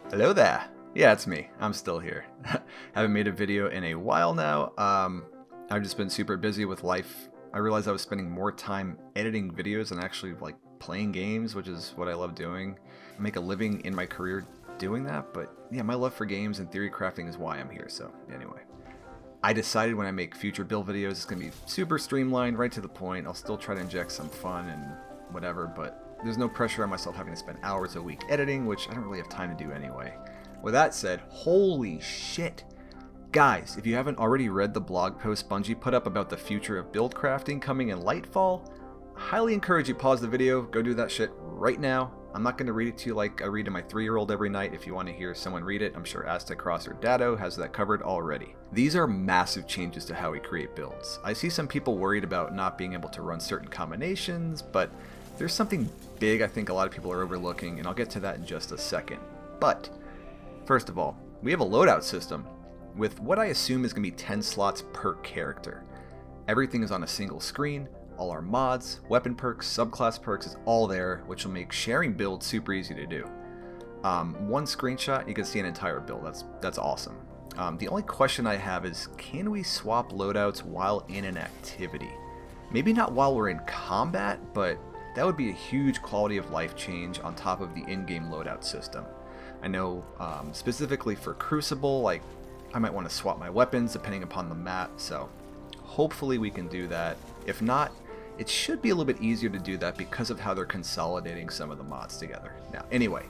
Hello there. Yeah, it's me. I'm still here. Haven't made a video in a while now. I've just been super busy with life. I realized I was spending more time editing videos than actually like playing games, which is what I love doing. I make a living in my career doing that, but yeah, my love for games and theory crafting is why I'm here. So anyway, I decided when I make future build videos, it's gonna be super streamlined, right to the point. I'll still try to inject some fun and whatever, but there's no pressure on myself having to spend hours a week editing, which I don't really have time to do anyway. With that said, holy shit. Guys, if you haven't already read the blog post Bungie put up about the future of build crafting coming in Lightfall, I highly encourage you pause the video, go do that shit right now. I'm not going to read it to you like I read to my 3-year-old every night. If you want to hear someone read it, I'm sure Aztec Cross or Dado has that covered already. These are massive changes to how we create builds. I see some people worried about not being able to run certain combinations, but there's something big I think a lot of people are overlooking, and I'll get to that in just a second. But first of all, we have a loadout system with what I assume is going to be 10 slots per character. Everything is on a single screen. All our mods, weapon perks, subclass perks is all there, which will make sharing builds super easy to do. One screenshot, you can see an entire build. That's awesome. The only question I have is, can we swap loadouts while in an activity? Maybe not while we're in combat, but that would be a huge quality of life change on top of the in-game loadout system. I know specifically for Crucible, like I might want to swap my weapons depending upon the map, so hopefully we can do that. If not, it should be a little bit easier to do that because of how they're consolidating some of the mods together. Now, anyway,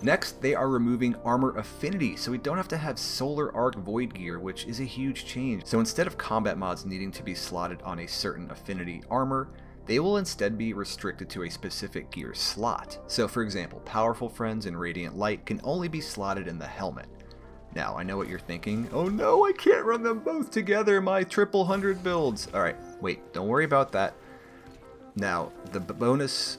next they are removing armor affinity, so we don't have to have solar arc void gear, which is a huge change. So instead of combat mods needing to be slotted on a certain affinity armor, they will instead be restricted to a specific gear slot. So for example, Powerful Friends and Radiant Light can only be slotted in the helmet. Now, I know what you're thinking. Oh no, I can't run them both together, my triple 100 builds. Alright, wait, don't worry about that. Now, the bonus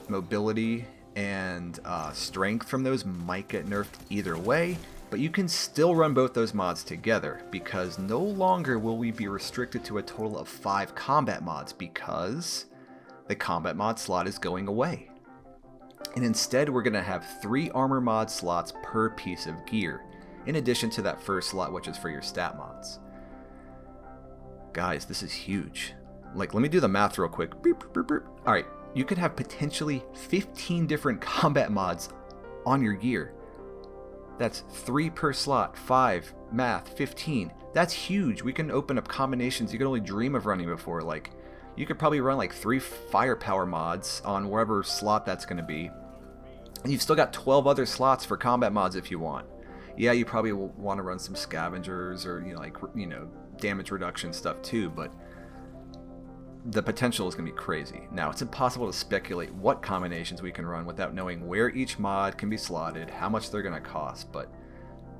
mobility and strength from those might get nerfed either way, but you can still run both those mods together, because no longer will we be restricted to a total of 5 combat mods, because the combat mod slot is going away. And instead, we're going to have 3 armor mod slots per piece of gear, in addition to that first slot, which is for your stat mods. Guys, this is huge. Like, let me do the math real quick. Beep, beep, beep. Alright, you could have potentially 15 different combat mods on your gear. That's 3 per slot, 5, math, 15. That's huge. We can open up combinations you could only dream of running before. Like, you could probably run like 3 firepower mods on wherever slot that's going to be. And you've still got 12 other slots for combat mods if you want. Yeah, you probably will want to run some scavengers or, damage reduction stuff too, but the potential is going to be crazy. Now, it's impossible to speculate what combinations we can run without knowing where each mod can be slotted, how much they're going to cost, but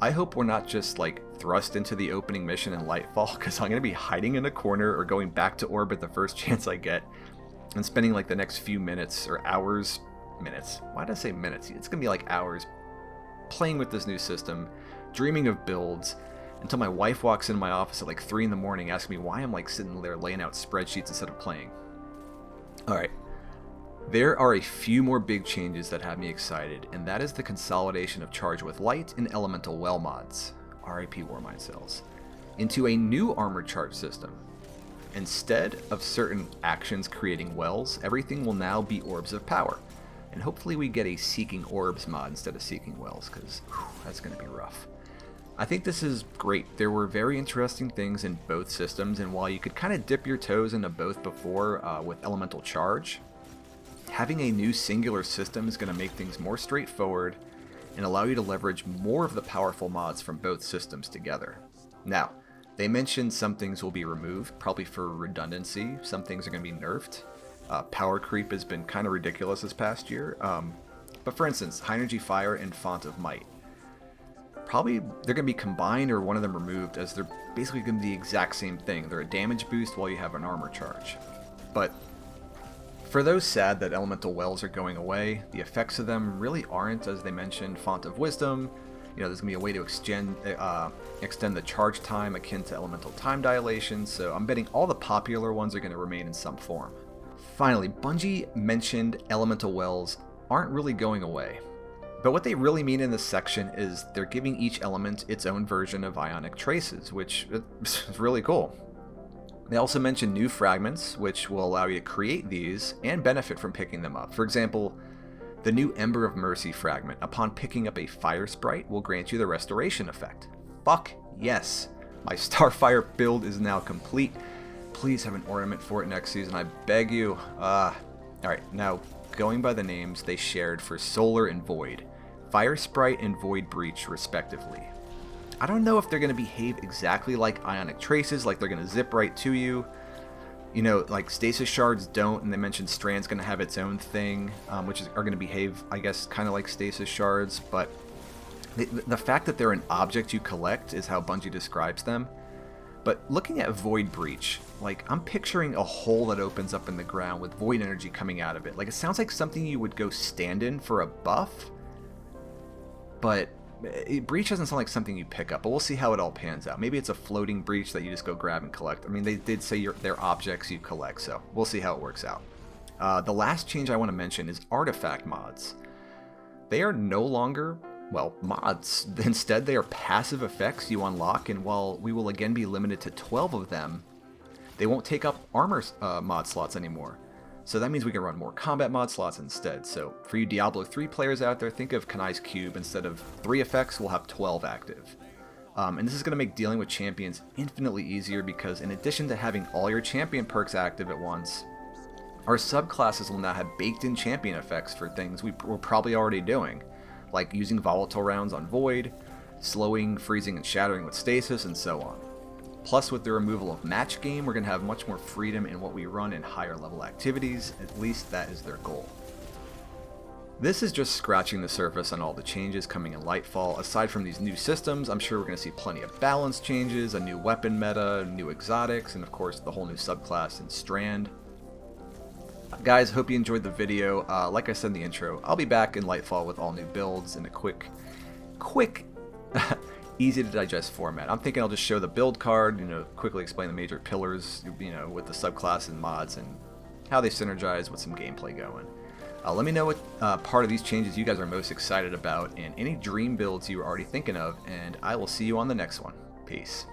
I hope we're not just like thrust into the opening mission in Lightfall, because I'm going to be hiding in a corner or going back to orbit the first chance I get and spending like the next few minutes or hours, why did I say minutes? It's going to be like hours playing with this new system, dreaming of builds, until my wife walks into my office at like 3 in the morning asking me why I'm like sitting there laying out spreadsheets instead of playing. Alright, there are a few more big changes that have me excited, and that is the consolidation of Charge with Light and Elemental Well mods, RIP Warmind cells, into a new armored charge system. Instead of certain actions creating wells, everything will now be orbs of power. And hopefully we get a Seeking Orbs mod instead of Seeking Wells, because that's going to be rough. I think this is great. There were very interesting things in both systems, and while you could kind of dip your toes into both before with Elemental Charge, having a new singular system is going to make things more straightforward and allow you to leverage more of the powerful mods from both systems together. Now, they mentioned some things will be removed, probably for redundancy. Some things are going to be nerfed. Power creep has been kind of ridiculous this past year. But for instance, High Energy Fire and Font of Might. Probably they're going to be combined or one of them removed, as they're basically going to be the exact same thing. They're a damage boost while you have an armor charge. But for those sad that Elemental Wells are going away, the effects of them really aren't, as they mentioned, Font of Wisdom You know, there's going to be a way to extend the charge time akin to elemental time dilation, so I'm betting all the popular ones are going to remain in some form. Finally, Bungie mentioned elemental wells aren't really going away. But what they really mean in this section is they're giving each element its own version of ionic traces, which is really cool. They also mention new fragments, which will allow you to create these and benefit from picking them up. For example, the new Ember of Mercy fragment, upon picking up a fire sprite, will grant you the restoration effect. Fuck yes! My Starfire build is now complete. Please have an ornament for it next season, I beg you. Alright, now going by the names they shared for Solar and Void. Fire Sprite and Void Breach, respectively. I don't know if they're going to behave exactly like Ionic Traces, like they're going to zip right to you. You know, like Stasis Shards don't, and they mentioned Strand's going to have its own thing, which are going to behave, I guess, kind of like Stasis Shards, but the fact that they're an object you collect is how Bungie describes them. But looking at Void Breach, like, I'm picturing a hole that opens up in the ground with void energy coming out of it. Like, it sounds like something you would go stand in for a buff, but breach doesn't sound like something you pick up, but we'll see how it all pans out. Maybe it's a floating breach that you just go grab and collect. I mean, they did say they're objects you collect, so we'll see how it works out. The last change I want to mention is artifact mods. They are no longer, well, mods. Instead, they are passive effects you unlock, and while we will again be limited to 12 of them, they won't take up armor mod slots anymore. So that means we can run more combat mod slots instead. So for you Diablo 3 players out there, think of Kanai's Cube. Instead of 3 effects, we'll have 12 active. And this is going to make dealing with champions infinitely easier because in addition to having all your champion perks active at once, our subclasses will now have baked-in champion effects for things we're probably already doing, like using volatile rounds on Void, slowing, freezing, and shattering with Stasis, and so on. Plus, with the removal of match game, we're going to have much more freedom in what we run in higher level activities. At least that is their goal. This is just scratching the surface on all the changes coming in Lightfall. Aside from these new systems, I'm sure we're going to see plenty of balance changes, a new weapon meta, new exotics, and of course the whole new subclass in Strand. Guys, hope you enjoyed the video. Like I said in the intro, I'll be back in Lightfall with all new builds in a quick easy to digest format. I'm thinking I'll just show the build card, you know, quickly explain the major pillars, you know, with the subclass and mods and how they synergize with some gameplay going. Let me know what part of these changes you guys are most excited about and any dream builds you were already thinking of, and I will see you on the next one. Peace.